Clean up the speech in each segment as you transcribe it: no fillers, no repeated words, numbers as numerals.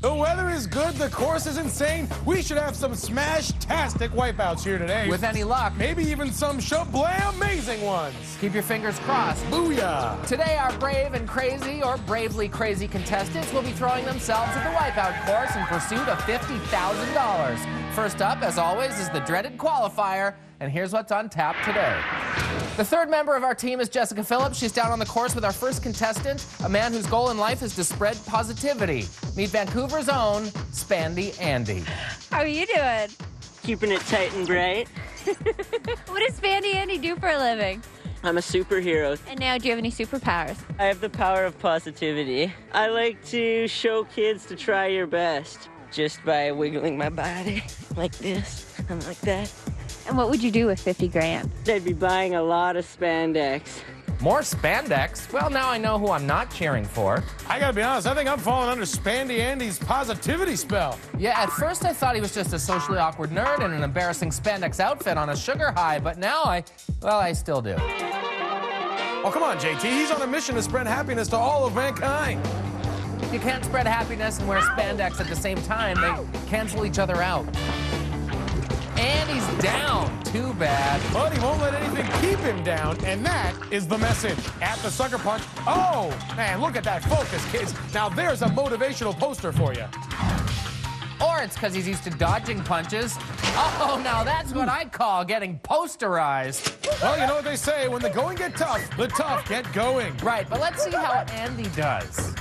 The weather is good, the course is insane. We should have some smash-tastic wipeouts here today. With any luck. Maybe even some shablam-amazing ones. Keep your fingers crossed. Booyah! Today, our brave and crazy, or bravely crazy contestants will be throwing themselves at the Wipeout course in pursuit of $50,000. First up, as always, is the dreaded qualifier, and here's what's on tap today. The third member of our team is Jessica Phillips. She's down on the course with our first contestant, a man whose goal in life is to spread positivity. Meet Vancouver's own Spandy Andy. How are you doing? Keeping it tight and bright. What does Spandy Andy do for a living? I'm a superhero. And now, do you have any superpowers? I have the power of positivity. I like to show kids to try your best just by wiggling my body like this and like that. And what would you do with 50 grand? I'd be buying a lot of spandex. More spandex? Well, now I know who I'm not cheering for. I gotta be honest, I think I'm falling under Spandy Andy's positivity spell. Yeah, at first I thought he was just a socially awkward nerd in an embarrassing spandex outfit on a sugar high, but now I still do. Oh, come on, JT. He's on a mission to spread happiness to all of mankind. You can't spread happiness and wear spandex at the same time. They cancel each other out. And he's down. Too bad. But he won't let anything keep him down, and that is the message. At the sucker punch. Oh, man, look at that focus, kids. Now there's a motivational poster for you. Or it's because he's used to dodging punches. Oh, now that's what I call getting posterized. Well, you know what they say, when the going get tough, the tough get going. Right, but let's see how Andy does.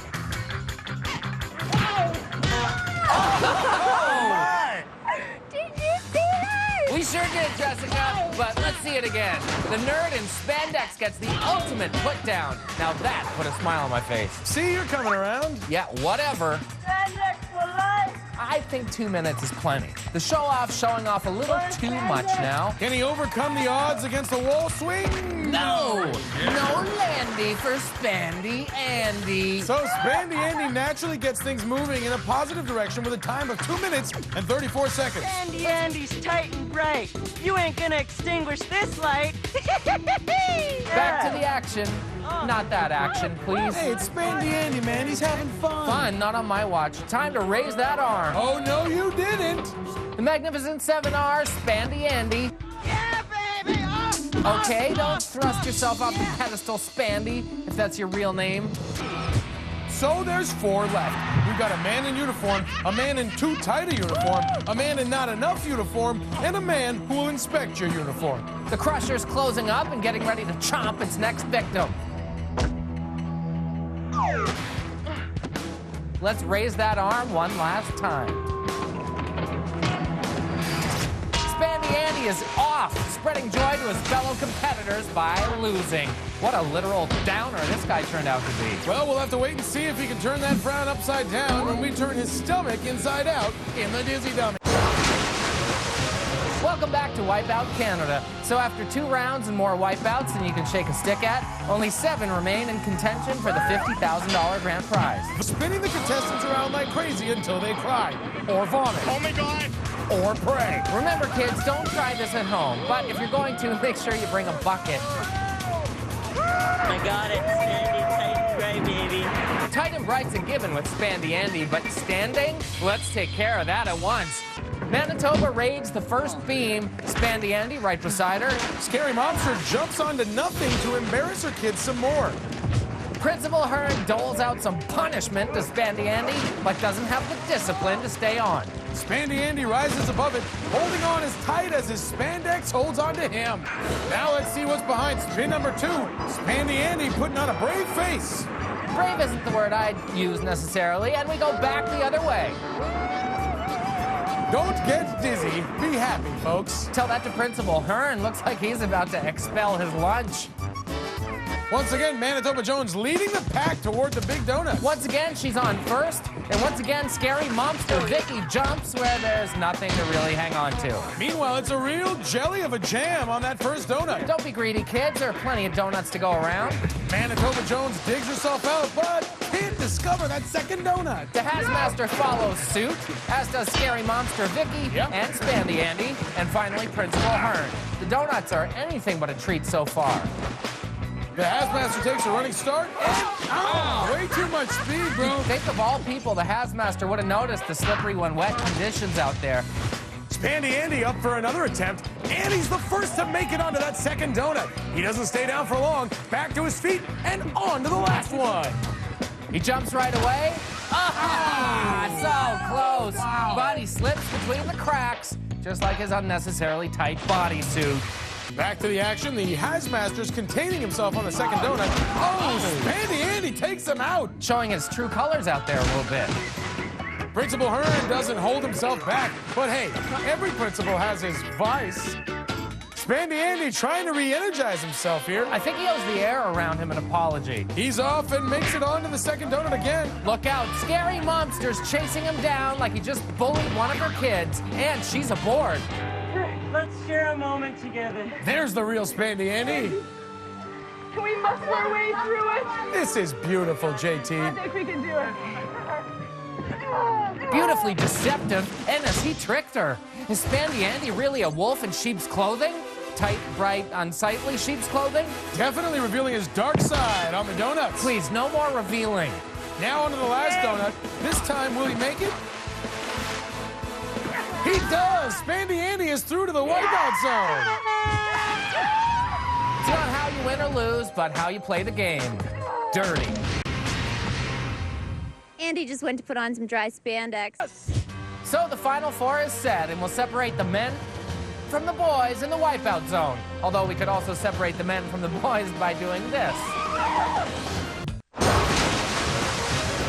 We sure did, Jessica, but let's see it again. The nerd in spandex gets the ultimate put down. Now that put a smile on my face. See, you're coming around. Yeah, whatever. Spandex for life! I think 2 minutes is plenty. The show-off showing off a little too much now. Can he overcome the odds against the wall swing? No Landy for Spandy Andy. So Spandy Andy naturally gets things moving in a positive direction with a time of 2 minutes and 34 seconds. Spandy Andy's tight and bright. You ain't gonna extinguish this light. Back to the action. Not that action, please. Hey, it's Spandy Andy, man. He's having fun. Fun, not on my watch. Time to raise that arm. Oh, no, you didn't. The Magnificent 7R, Spandy Andy. Yeah, baby! Okay, don't thrust yourself off the pedestal, Spandy, if that's your real name. So there's 4 left. We've got a man in uniform, a man in too tight a uniform, a man in not enough uniform, and a man who will inspect your uniform. The Crusher's closing up and getting ready to chomp its next victim. Let's raise that arm one last time. Spandy Andy is off, spreading joy to his fellow competitors by losing. What a literal downer this guy turned out to be. Well, we'll have to wait and see if he can turn that frown upside down when we turn his stomach inside out in the Dizzy Dummy. Welcome back to Wipeout Canada. So after 2 rounds and more wipeouts than you can shake a stick at, only 7 remain in contention for the $50,000 grand prize. Spinning the contestants around like crazy until they cry, or vomit. Oh my God! Or pray. Remember, kids, don't try this at home. But if you're going to, make sure you bring a bucket. I got it. Spandy tight and bright, baby. Tight and bright's a given with Spandy Andy, but standing? Let's take care of that at once. Manitoba raids the first beam. Spandy Andy right beside her. Scary Mobster jumps onto nothing to embarrass her kids some more. Principal Hearn doles out some punishment to Spandy Andy, but doesn't have the discipline to stay on. Spandy Andy rises above it, holding on as tight as his spandex holds on to him. Now let's see what's behind spin number 2. Spandy Andy putting on a brave face. Brave isn't the word I'd use necessarily, and we go back the other way. Don't get dizzy. Be happy, folks. Tell that to Principal Hearn. Looks like he's about to expel his lunch. Once again, Manitoba Jones leading the pack toward the big donut. Once again, she's on first. And once again, Scary Momster Vicky jumps where there's nothing to really hang on to. Meanwhile, it's a real jelly of a jam on that first donut. Don't be greedy, kids. There are plenty of donuts to go around. Manitoba Jones digs herself out, but can't discover that second donut. The Hazmaster follows suit, as does Scary Momster Vicky and Spandy Andy, and finally Principal Hearn. The donuts are anything but a treat so far. The Hazmaster takes a running start, and way too much speed, bro. Think of all people, the Hazmaster would have noticed the slippery when wet conditions out there. Spandy Andy up for another attempt, and he's the first to make it onto that second donut. He doesn't stay down for long, back to his feet, and on to the last one. He jumps right away. So close. Wow. But he slips between the cracks, just like his unnecessarily tight bodysuit. Back to the action, the Hazmaster's containing himself on the second donut. Oh, Spandy Andy takes him out. Showing his true colors out there a little bit. Principal Hearn doesn't hold himself back, but hey, every principal has his vice. Spandy Andy trying to re-energize himself here. I think he owes the air around him an apology. He's off and makes it onto the second donut again. Look out, scary monsters chasing him down like he just bullied one of her kids, and she's aboard. Let's share a moment together. There's the real Spandy Andy. Can we muscle our way through it? This is beautiful, I JT. think we can do it. Beautifully deceptive, and as he tricked her. Is Spandy Andy really a wolf in sheep's clothing? Tight, bright, unsightly sheep's clothing? Definitely revealing his dark side on the donuts. Please, no more revealing. Now onto the last donut. This time, will he make it? He does! Spandy Andy is through to the wipeout zone. It's not how you win or lose, but how you play the game. Dirty. Andy just went to put on some dry spandex. So the Final Four is set, and we'll separate the men from the boys in the wipeout zone. Although we could also separate the men from the boys by doing this.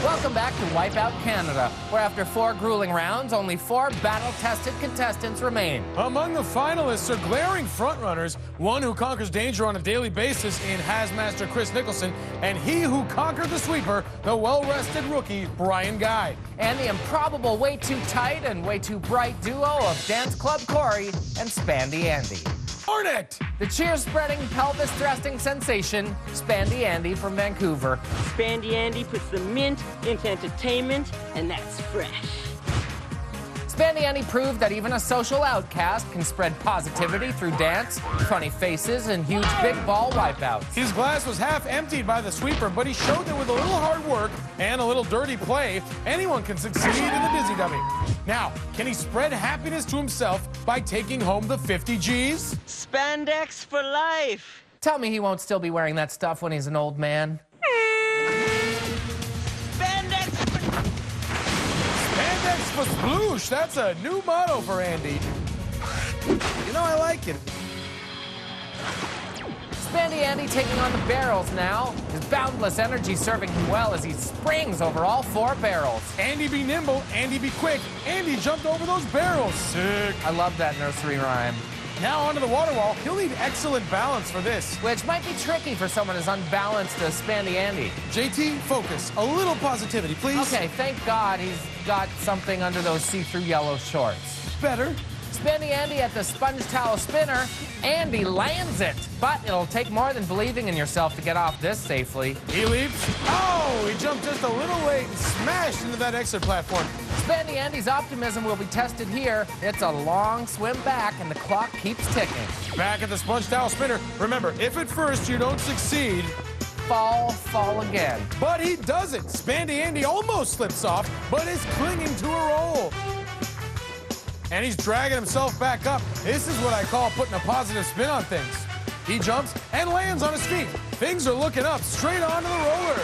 Welcome back to Wipeout Canada, where after 4 grueling rounds, only 4 battle-tested contestants remain. Among the finalists are glaring frontrunners, one who conquers danger on a daily basis in Hazmaster Chris Nicholson, and he who conquered the sweeper, the well-rested rookie Brian Guy. And the improbable way too tight and way too bright duo of Dance Club Corey and Spandy Andy. Darn it! The cheer-spreading, pelvis-thrusting sensation, Spandy Andy from Vancouver. Spandy Andy puts the mint into entertainment, and that's fresh. Spandy Andy proved that even a social outcast can spread positivity through dance, funny faces, and huge big ball wipeouts. His glass was half emptied by the sweeper, but he showed that with a little hard work and a little dirty play, anyone can succeed in the dizzy dummy. Now, can he spread happiness to himself by taking home the 50 G's? Spandex for life. Tell me he won't still be wearing that stuff when he's an old man. Spandex for... Spandex for sploosh. That's a new motto for Andy. You know, I like it. Spandy Andy taking on the barrels now. His boundless energy serving him well as he springs over all 4 barrels. Andy be nimble, Andy be quick. Andy jumped over those barrels. Sick. I love that nursery rhyme. Now onto the water wall. He'll need excellent balance for this. Which might be tricky for someone as unbalanced as Spandy Andy. JT, focus. A little positivity, please. Okay, thank God he's got something under those see-through yellow shorts. Better. Spandy Andy at the sponge towel spinner. Andy lands it. But it'll take more than believing in yourself to get off this safely. He leaps. Oh, he jumped just a little late and smashed into that exit platform. Spandy Andy's optimism will be tested here. It's a long swim back, and the clock keeps ticking. Back at the sponge towel spinner. Remember, if at first you don't succeed, Fall again. but he does it. Spandy Andy almost slips off, but is clinging to a roll. And he's dragging himself back up. This is what I call putting a positive spin on things. He jumps and lands on his feet. Things are looking up, straight onto the roller.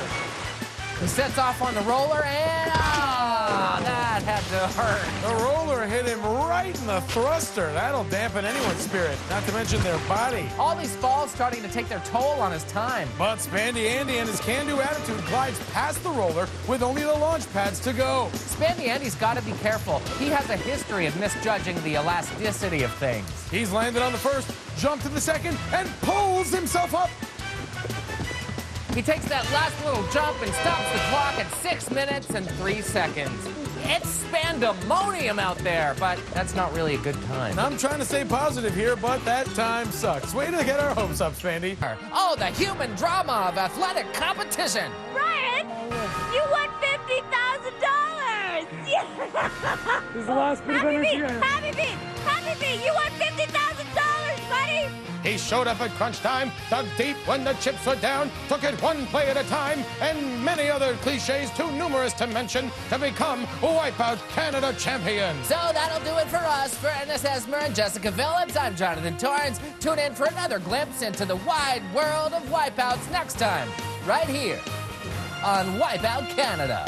He sets off on the roller, and that had to hurt. The roller hit him right in the thruster. That'll dampen anyone's spirit, not to mention their body. All these falls starting to take their toll on his time. But Spandy Andy and his can-do attitude glides past the roller with only the launch pads to go. Spandy Andy's got to be careful. He has a history of misjudging the elasticity of things. He's landed on the first, jumped to the second, and pulls himself up. He takes that last little jump and stops the clock at 6 minutes and 3 seconds. It's spandemonium out there, but that's not really a good time. I'm trying to stay positive here, but that time sucks. Way to get our hopes up, Spandy. Oh, the human drama of athletic competition. Brian, you won $50,000. Yeah. This is the last bit of energy I have. Happy Pete, you won $50,000. buddy! He showed up at crunch time, dug deep when the chips were down, took it one play at a time, and many other cliches too numerous to mention to become Wipeout Canada champion. So that'll do it for us. For Ernest Esmer and Jessica Phillips, I'm Jonathan Torrance. Tune in for another glimpse into the wide world of Wipeouts next time, right here on Wipeout Canada.